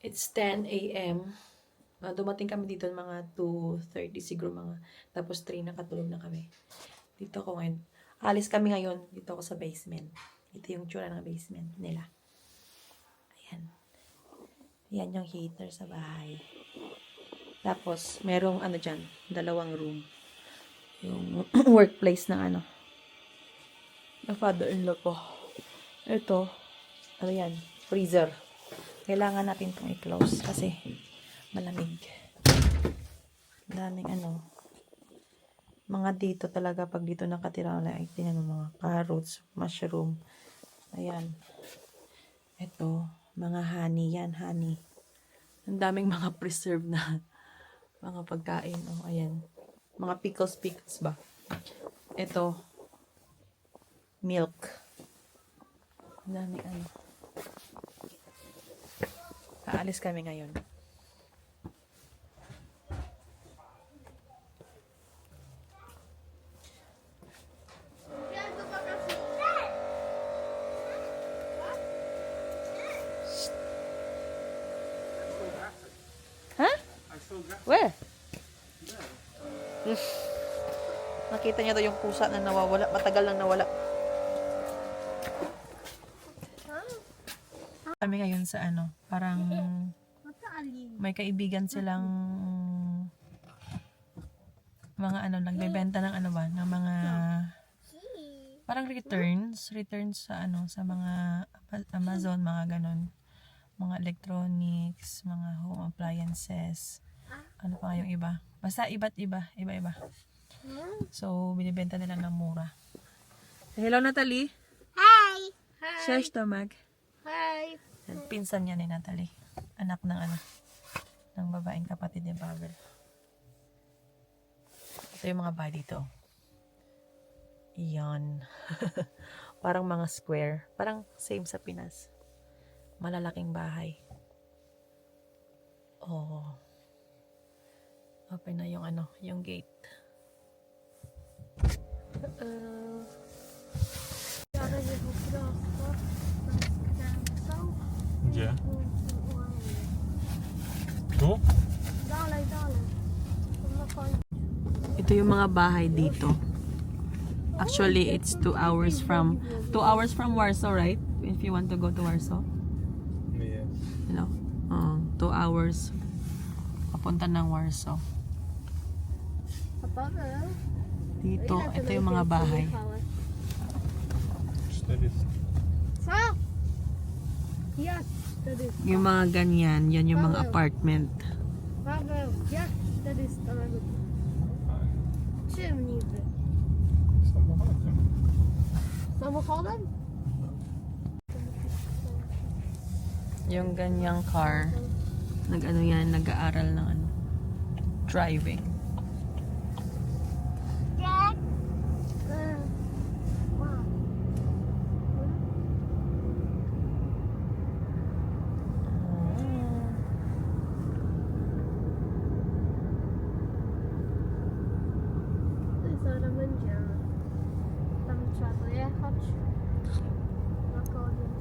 It's 10 a.m. Dumating kami dito mga 2:30 siguro mga. Tapos 3 nakatulog na kami. Dito ako ngayon. Alis kami ngayon. Dito ako sa basement. Ito yung tsura ng basement nila. Ayan. Ayan yung heater sa bahay. Tapos, merong ano dyan, dalawang room. Yung workplace ng ano. Na father-in-law ko. Ito, ano yan, freezer. Kailangan natin itong i-close kasi malamig. Daming ano, mga dito talaga pag dito nakatira na ay tinan mo mga carrots, mushroom. Ayan. Ito, mga honey yan, honey. Ang daming mga preserve na mga pagkain. Oh, ayan. Mga pickles ba? Ito, milk. Ang daming ano. Aalis kami ngayon. Where? Nakita niya daw yung pusa na nawawala. Matagal nang nawala. Kami ngayon sa ano, parang may kaibigan silang mga ano, nagbebenta ng ano ba, ng mga parang returns sa ano, sa mga Amazon, mga ganon. Mga electronics, mga home appliances. Ano pa yung iba? Basta iba-iba. So, binibenta nila ng mura. Hello, Natalie. Hi! Share stomach. Hi! Pinsan niya ni Natalie. Anak ng ano, ng babaeng kapatid ni Pavel. Ito yung mga bahay dito. Iyon. Parang mga square. Parang same sa Pinas. Malalaking bahay. Oh. Open na yung ano, yung gate. Gdzie? Tu? Ito yung mga bahay dito. Actually, it's 2 hours from Warsaw, right? If you want to go to Warsaw. Yes. You know, 2 hours papunta ng Warsaw. Dito, ito yung mga bahay. 400. Yes, that is. Yung mga ganyan, yan yung mga apartment. Paweł, jak wtedy z tego? Czym niby? Samochodem. Samochodem? Yung ganyang car, nag-ano yan, nag-aaral ng ano, driving. Jak? Zaraz będziemy. Tam trzeba dojechać. Na koniec.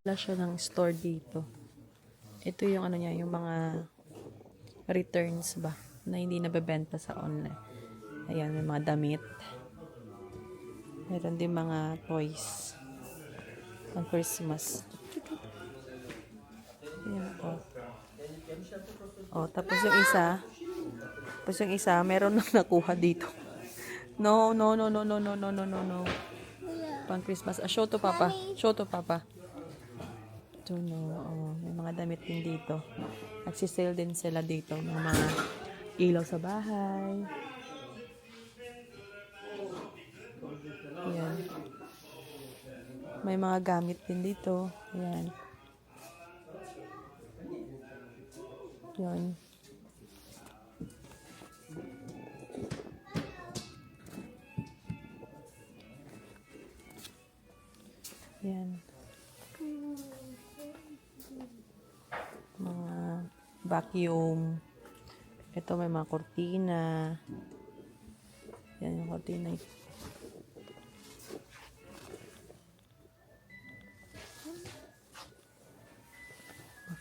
Wala siya ng store dito. Ito yung ano niya, yung mga returns ba, na hindi nabebenta sa online. Ayan, may mga damit. Meron din mga toys. Pang Christmas. Ayan, oh. Oh, tapos yung isa, meron nang nakuha dito. No. Pang Christmas. Show to Papa. Ito, no. Oh, may mga damit din dito. Nagsisale din sila dito ng mga ilaw sa bahay. Ayan. May mga gamit din dito. Ayan. Yan. Yan. Mga vacuum. Ito may mga kortina. Yan yung kortina.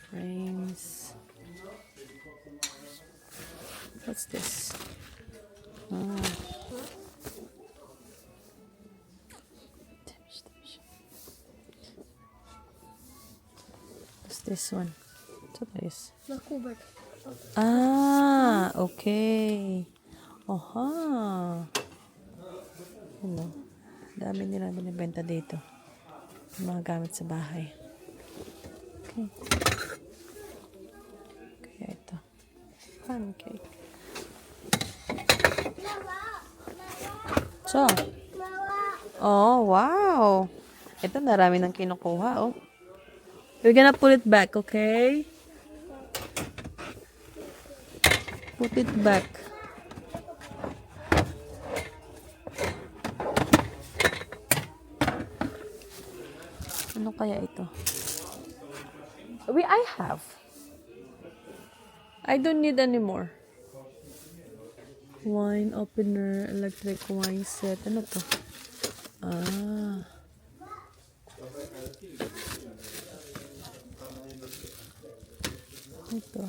Frames. What's this? Ah. What's this one? What's this? Na kubek. Ah, okay. Oha. Ano? Dami nila binibenta dito. Yung mga gamit sa bahay. Okay. Kaya ito. Pancake. So. Oh, wow. Ito, narami nang kinukuha, oh. We're gonna put it back, okay? Put it back. Ano kaya ito? I have. I don't need anymore. Wine opener, electric wine set. Ano to? Ah. Ito.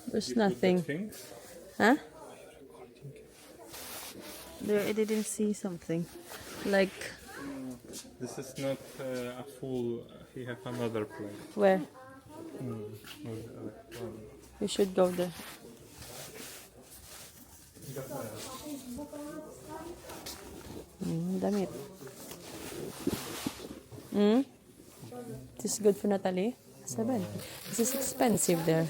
There's nothing. Things? Huh? There, I didn't see something. Like, This is not a full. He have another plate. where? With electronic. We should go there. Damit. This is good for Natalie? 7. This is expensive there.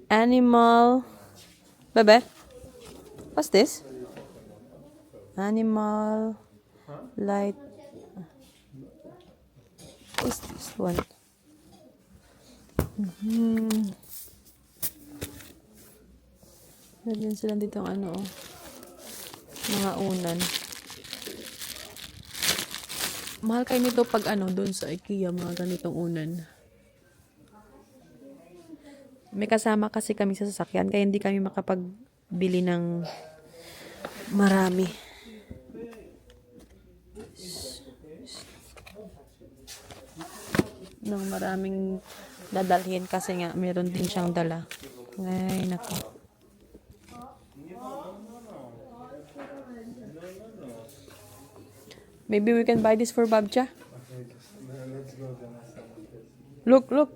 Animal. Bebe? What's this? Animal. Light. What's this one? Meron sila dito ano, oh. Mga unan. Mahal kayo nito pag ano, doon sa IKEA, mga ganitong unan. May kasama kasi kami sa sasakyan, kaya hindi kami makapagbili ng marami. Ng maraming dadalhin kasi nga meron din siyang dala. Ay, nako. Maybe we can buy this for Babcha. Look, look.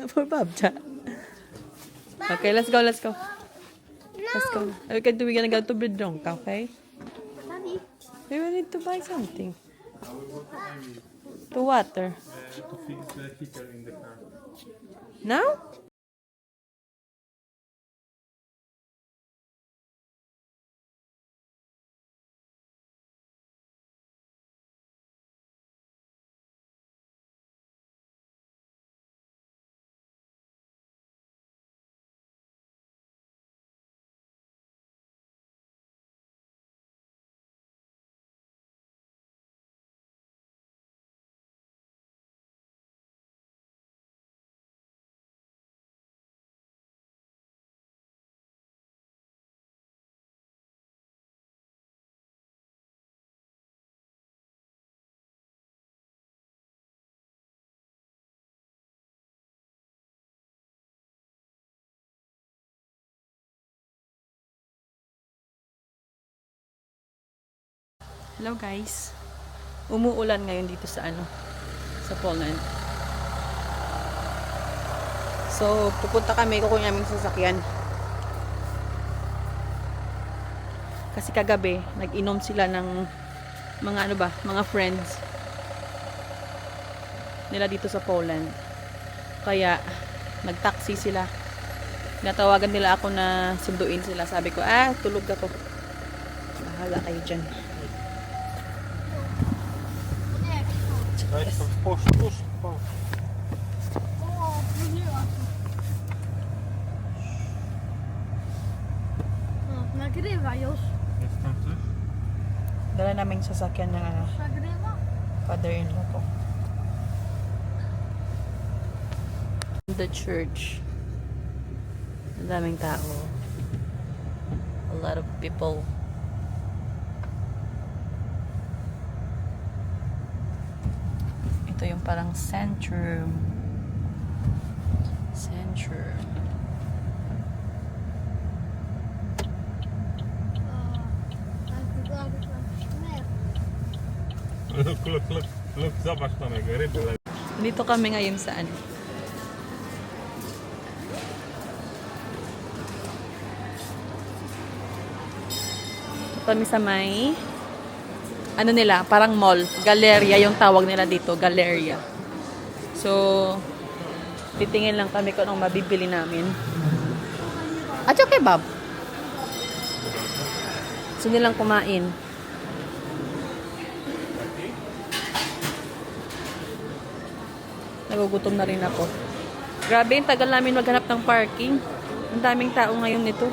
For Babcha. Okay, let's go, let's go. Let's go. We're gonna go to Bidronka, okay? Daddy. We will need to buy something. To water. To fix the heater in the car. Now? Hello guys. Umuulan ngayon dito sa ano, sa Poland. So, pupunta kami, kukunin namin sa sasakyan. Kasi kagabi, nag-inom sila ng mga ano ba, mga friends nila dito sa Poland. Kaya, nag-taxi sila. Natawagan nila ako na sunduin sila. Sabi ko, tulog ako. Bahala kayo dyan. Weź to push. O, wróciła się. No, nagrywa już. Jest tam coś? Dala naming sasakyan ng ano, Nagrywa? father-in-law ko. The church. Ang daming tao. A lot of people. Ito Ito yung parang centrum. Centrum. Look, zobacz Tomek, ryby. Dito kami ngayon sa ano? Dito kami sa may ano nila, parang mall. Galeria yung tawag nila dito. Galeria. So, titingin lang kami kung anong mabibili namin. At yung kebab. Gusto nilang kumain. Nagugutom na rin ako. Grabe, yung tagal namin maghanap ng parking. Ang daming tao ngayon nito.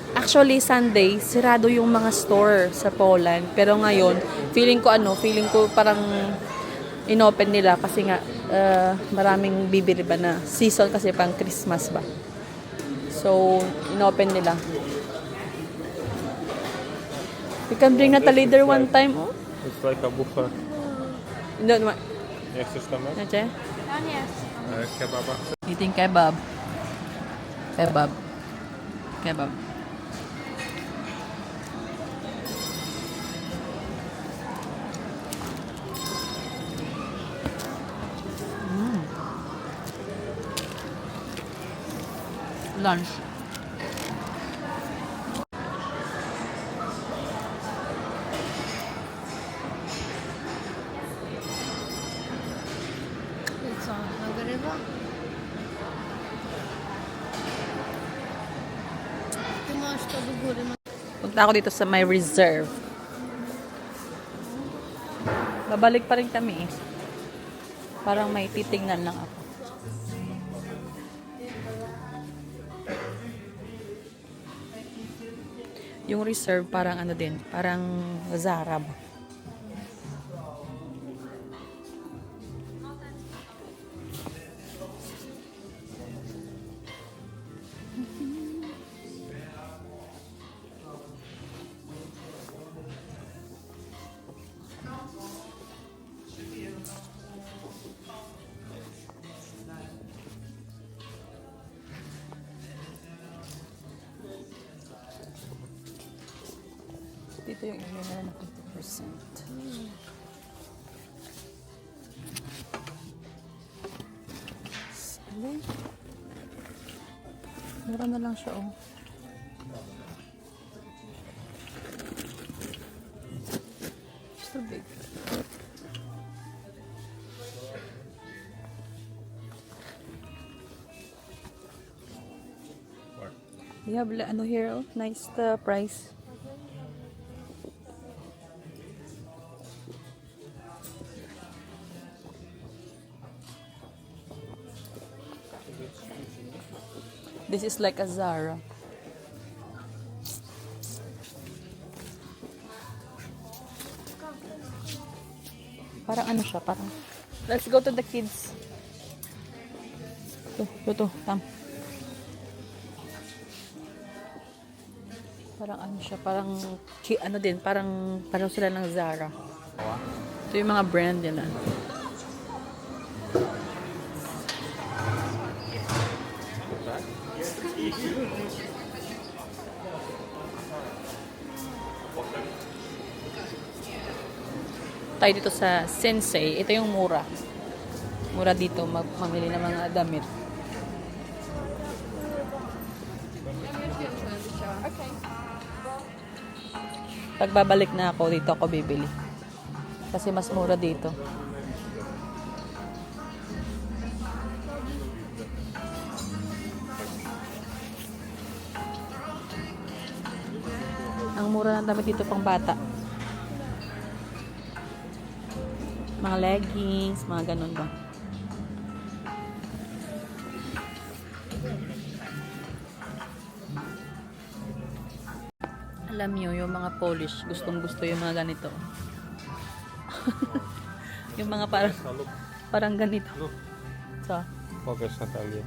Actually, Sunday, sirado yung mga store sa Poland. Pero ngayon, feeling ko parang inopen nila kasi nga maraming bibili ba na season kasi pang Christmas ba. So, inopen nila. We can bring Natalie there one time. Oh. It's like a buffet. No, Nie chcesz Tomek? Nache? Ja nie. Kebaba. Eating kebab. Kebab. Kebab. Lunch. Co, nagrywa? Ty masz to do góry. Punta ako dito sa my reserve. Babalik pa rin kami eh. Parang may titingnan lang ako. Yung reserve parang ano din, parang Zara ba? Dito yung email na 50%. Alay. Mura na lang siya, oh. So big. We have ano here, oh. Nice price. This is like a Zara. Parang ano siya, parang... Let's go to the kids. Ito, come. Parang ano siya, parang... Ano din, parang sila ng Zara. Ito yung mga brand nila. Tayo dito sa Sensei. Ito yung mura. Mura dito mamili ng mga damit. Pagbabalik na ako, dito ako bibili. Kasi mas mura dito. Ang mura ng damit dito pang bata. Mga leggings, mga ganun ba. Alam nyo, yung mga Polish, gustong-gusto yung mga ganito. Yung mga parang ganito. So. Pokaż Natalię.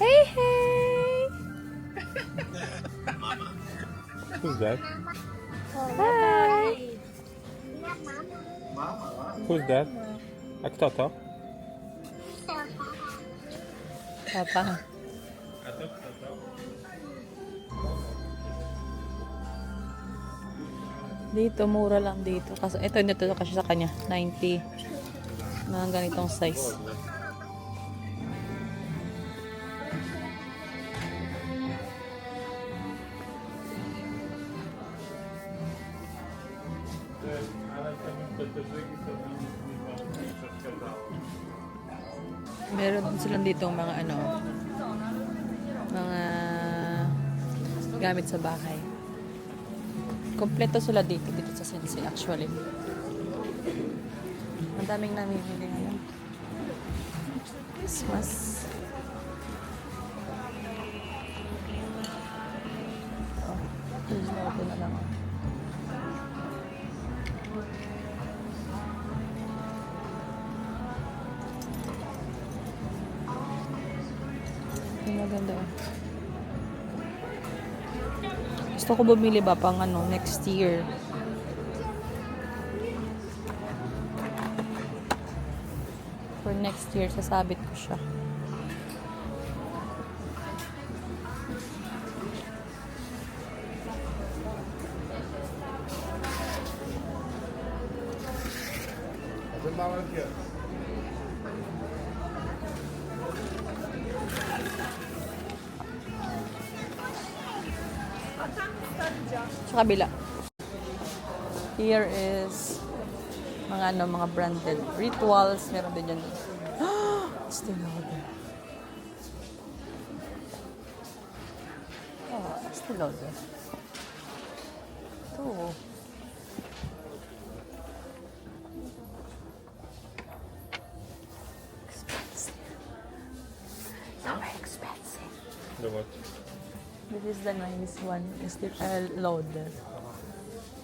Hey, hey! Who's that? Hi! Who's that? A kto to? Papa. A to kto to? Dito, mura lang dito. Kasi ito kasi sa kanya, 90. Mga ganitong size. Ale to mi to żygi to mi nie przeszkadzało. Meron din silang dito mga mga gamit sa bahay. Kompleto sila dito sa Sensei actually. Ang daming namimili ngayon. Christmas. Oh, please natin na lang. Ang maganda oh. Gusto ko bumili ba pang next year. For next year, sasabit ko siya. Sa kabila. Here is mga branded rituals. Meron din yan. Still louder. Oh, still louder. Ito. Expensive. So expensive. The what? This is the nice one. Is the louder.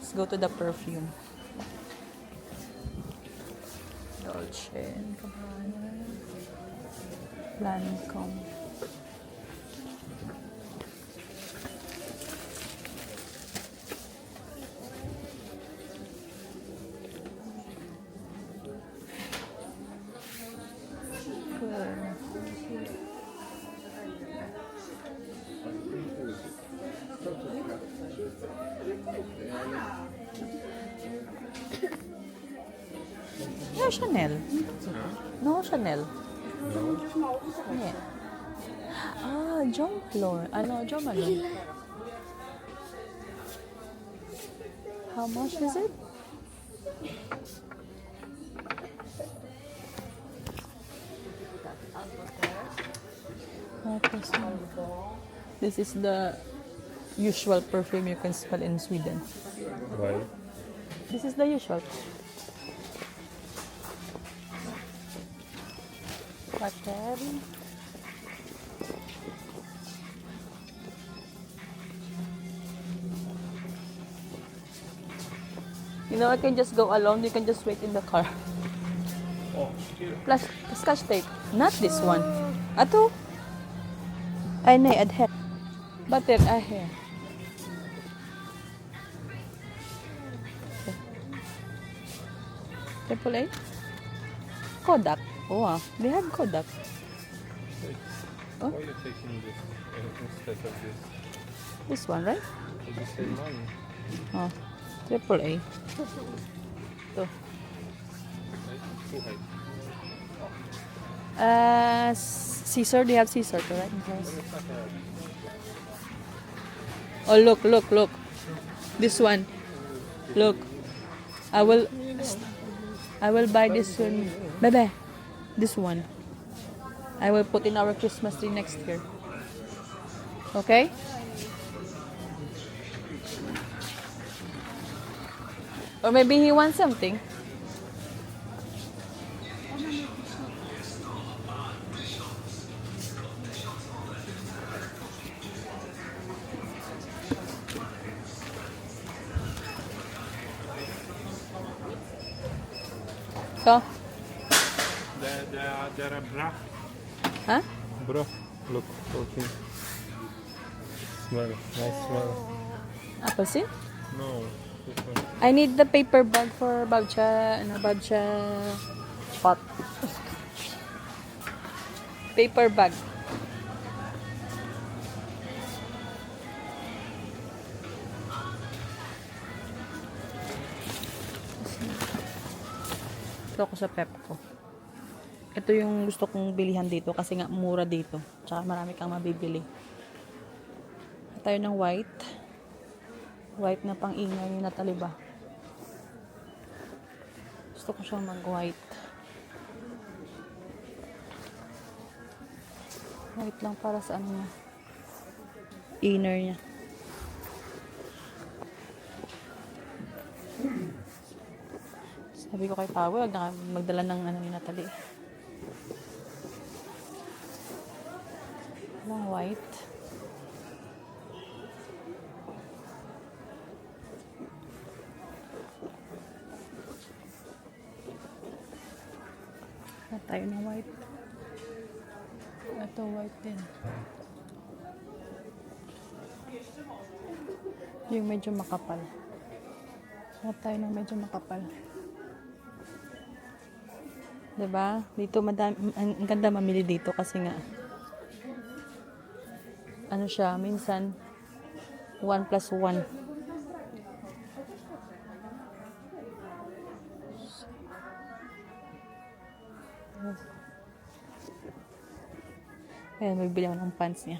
Let's go to the perfume. Dolce & Gabbana. Lancome. No, Chanel. No, Chanel. Yeah. Ah, Jo Malone. Jo Malone. How much is it? This is the usual perfume you can smell in Sweden. Why? This is the usual. Pattern. You know, I can just go alone. You can just wait in the car. Oh, here. Plus, scotch tape. Not this one. Ato. Ay, nay, adhere. Butter, here. Triple A? Kodak. Oh, they have Kodak. Wait. Oh. Why are you taking this instead of this? This one, right? It's the same money. Oh, Triple A. Ito. Right? Too high. Caesar, they have Caesar, correct? Oh, look. This one. Look. I will buy this one. Bebe. This one. I will put in our Christmas tree next year. Okay? Or maybe he wants something. So, There are bra. huh? Bro, look, talking. Smell, nice smell. Apple seed? No, I need the paper bag for Babcha, Babcha pot. Paper bag. Ito ako sa Pepco. Ito yung gusto kong bilihan dito kasi nga mura dito. Tsaka marami kang mabibili. Tayo ng white. White na pang-ingay ni Natalie ba? Gusto ko siyang mag-white. White lang para sa ano niya. Inner niya. Sabi ko kay Pao, wag na magdala ng ano ni Natalie. Lang white. Tayo ng white. Ito white din. Yung medyo makapal. Tayo ng medyo makapal. Diba? Dito madami, ang ganda mamili dito kasi nga ano siya, minsan 1 plus 1. Ayan, magbili ako ng pants niya.